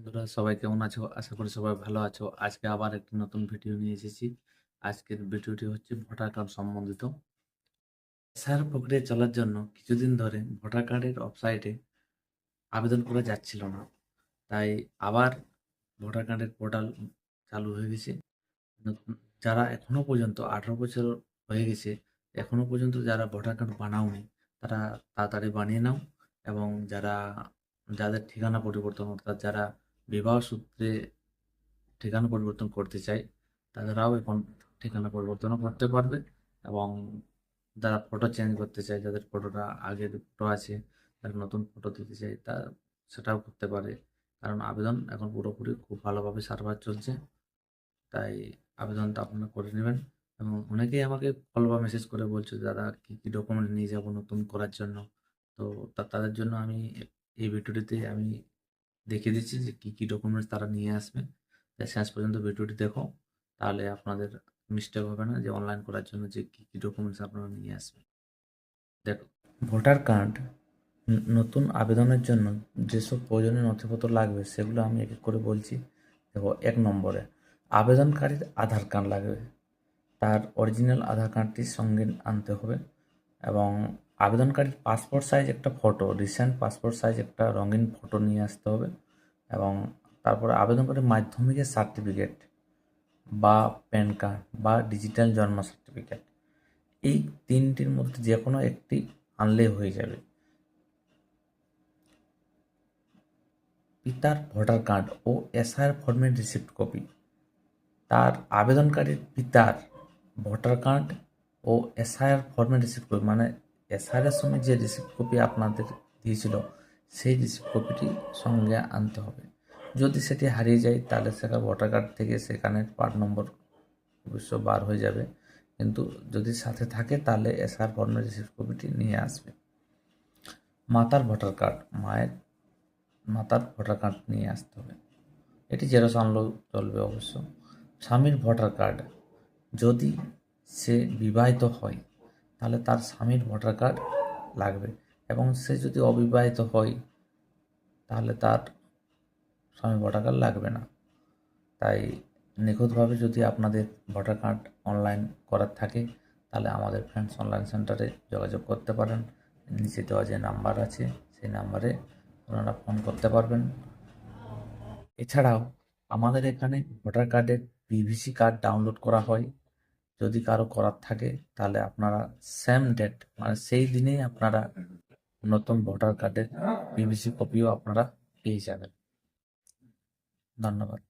বন্ধুরা সবাই কেমন আছো? আশা করি সবাই ভালো আছো। আজকে আবার একটি নতুন ভিডিও নিয়ে এসেছি। আজকের ভিডিওটি হচ্ছে ভোটার কার্ড সম্বন্ধিত। এসআর প্রক্রিয়া চলার জন্য কিছুদিন ধরে ভোটার কার্ডের ওয়েবসাইটে আবেদন করা যাচ্ছিল না। তাই আবার ভোটার কার্ডের পোর্টাল চালু হয়ে গেছে। নতুন যারা এখনো পর্যন্ত 18 বছর হয়ে গেছে, এখনো পর্যন্ত যারা ভোটার কার্ড বানাওনি, তারা তাড়াতাড়ি বানিয়ে নাও। এবং যাদের ঠিকানা পরিবর্তন অর্থাৎ যারা বিবাহ সূত্রে ঠিকানা পরিবর্তন করতে চায়, তারাও এখন ঠিকানা পরিবর্তনও করতে পারবে। এবং যারা ফটো চেঞ্জ করতে চায়, যাদের ফটোটা আগের ফটো আছে, তারা নতুন ফটো দিতে চায়, সেটাও করতে পারে। কারণ আবেদন এখন পুরোপুরি খুব ভালোভাবে সার্ভার চলছে। তাই আবেদনটা আপনারা করে নেবেন। এবং অনেকেই আমাকে কল বা মেসেজ করে বলছে, দাদা কী কী ডকুমেন্ট নিয়ে যাব নতুন করার জন্য। তো তাদের জন্য আমি এই ভিডিওটিতে আমি দেখিয়ে দিচ্ছি যে কী কী ডকুমেন্টস তারা নিয়ে আসবে। তাই শেষ পর্যন্ত ভিডিওটি দেখো, তাহলে আপনাদের মিস্টেক হবে না যে অনলাইন করার জন্য যে কী কী ডকুমেন্টস আপনারা নিয়ে আসবেন। দেখো, ভোটার কার্ড নতুন আবেদনের জন্য যেসব প্রয়োজনীয় নথিপত্র লাগবে সেগুলো আমি এক এক করে বলছি। দেখো, 1 নম্বরে আবেদনকারীর আধার কার্ড লাগবে। তার অরিজিনাল আধার কার্ডটি সঙ্গে আনতে হবে। এবং আবেদনকারীর পাসপোর্ট সাইজ একটা ফটো, রিসেন্ট পাসপোর্ট সাইজ একটা রঙিন ফটো নিয়ে আসতে হবে। এবং তারপরে আবেদনকারীর মাধ্যমিকের সার্টিফিকেট বা প্যান কার্ড বা ডিজিটাল জন্ম সার্টিফিকেট, এই 3টির মধ্যে যে কোনো একটি আনলে হয়ে যাবে। পিতার ভোটার কার্ড ও এসআইআর ফর্মের রিসিপ্ট কপি। তার আবেদনকারীর পিতার ভোটার কার্ড ও এসআইআর ফর্মের রিসিপ্ট কপি, মানে এসআইআরের সময় যে রিসিপ্ট কপি আপনাদের দিয়েছিল সেই রিসিপ্ট কপিটি সঙ্গে আনতে হবে। যদি সেটি হারিয়ে যায় তাহলে সেটা ভোটার কার্ড থেকে সেখানে পার্ট নম্বর অবশ্য বার হয়ে যাবে, কিন্তু যদি সাথে থাকে তাহলে এসআইআর ফর্মের রিসিপ্ট কপিটি নিয়ে আসবে। মাতার ভোটার কার্ড, মাতার ভোটার কার্ড নিয়ে আসতে হবে, এটি জেরক্স আনলেও চলবে অবশ্য। স্বামীর ভোটার কার্ড, যদি সে বিবাহিত হয় তাহলে তার স্বামীর ভোটার কার্ড লাগবে। এবং সে যদি অবিবাহিত হয় তাহলে তার স্বামীর ভোটার কার্ড লাগবে না। তাই নিখুঁতভাবে যদি আপনাদের ভোটার কার্ড অনলাইন করার থাকে তাহলে আমাদের ফ্রেন্ডস অনলাইন সেন্টারে যোগাযোগ করতে পারেন। নিচে দেওয়া যে নাম্বার আছে সেই নাম্বারে আপনারা ফোন করতে পারবেন। এছাড়াও আমাদের এখানে ভোটার কার্ডের পিভিসি কার্ড ডাউনলোড করা হয়। যদি কারো করার থাকে তাহলে আপনারা সেম ডেট, মানে সেই দিনেই আপনারা নতুন ভোটার কার্ডের পিভিসি কপিও আপনারা পেয়ে যাবেন। ধন্যবাদ।